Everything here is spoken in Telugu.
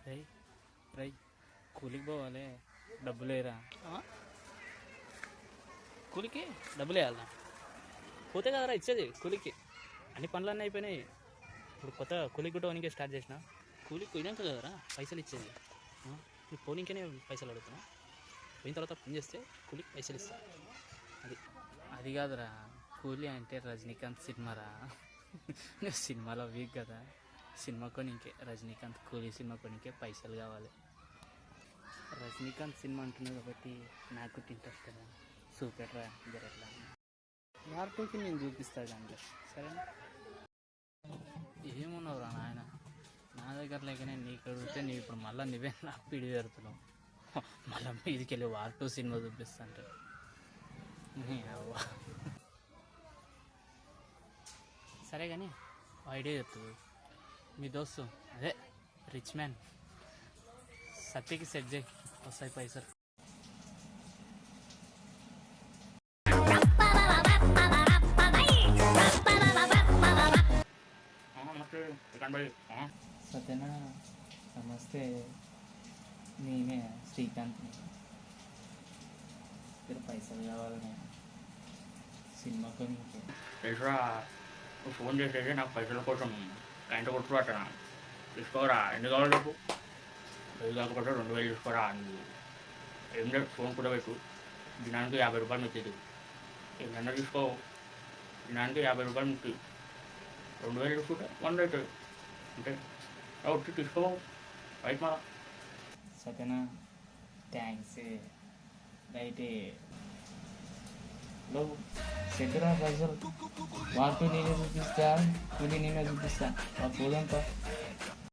రై రై కూలికి పోవాలి, డబ్బులు లేరా? కూలికి డబ్బులు వేయాలన్నా? పోతే కదరా ఇచ్చేది కూలికి. అన్ని పనులన్నీ అయిపోయినాయి. ఇప్పుడు కొత్త కూలికి కూడా పోనీకే స్టార్ట్ చేసిన. కూలికి పోయినాక కదరా పైసలు ఇచ్చేది. ఇప్పుడు పోనీకనే పైసలు అడుగుతున్నా. పోయిన తర్వాత పని చేస్తే కూలికి పైసలు ఇస్తా. అది అది కాదురా, కూలీ అంటే రజనీకాంత్ సినిమారా. నువ్వు సినిమాలో వీక్ కదా. సినిమా కొనికే రజనీకాంత్ కూలీ సినిమా కొనికే పైసలు కావాలి. రజనీకాంత్ సినిమా అంటున్నావు కాబట్టి నాకు ఇంట్రెస్ట్ కదా. చూపెట్రా జరట్లా. వార్తకి నేను చూపిస్తాను దాంట్లో, సరేనా? ఏమున్నావురా నాయన, నా దగ్గర లేకనే నీకు అడిగితే నీవు ఇప్పుడు మళ్ళీ నువ్వే నా పిడి పెడుతున్నావు. మళ్ళీ మీదికి వెళ్ళి వార్ 2 సినిమా చూపిస్తా అంటే సరే కానీ ఐడియా చెప్తుంది. మీ దోస్తు అదే రిచ్ మ్యాన్ సత్యకి సెట్ చేయి, వస్తాయి పైసలు. సత్యనా నమస్తే, నేనే శ్రీకాంత్ని. ఇక్కడ పైసలు కావాలని సినిమా కొని తెలుసురా, నువ్వు ఫోన్ చేసేది నాకు పైసల కోసం గంట కొట్టుకోవటా. తీసుకోరా, ఎన్ని కావాలి రేపు? 1000 కాకపోతే 2000 తీసుకోరా. ఏం లేదు, ఫోన్ కూడా పెట్టు. దినానికి 50 రూపాయలు మిచ్చేది. ఏమన్నా తీసుకో, దినానికి 50 రూపాయలు మిచ్చి 2000 తీసుకుంటే 100 అవుతుంది. అంటే వచ్చి తీసుకో రైట్ మళ్ళా. సత్యనా థ్యాంక్స్. రైటే లో సెట్టురా పైసలు. వాటి నేనే చూపిస్తా, కూలి నేనే చూపిస్తా. పోదాంపా.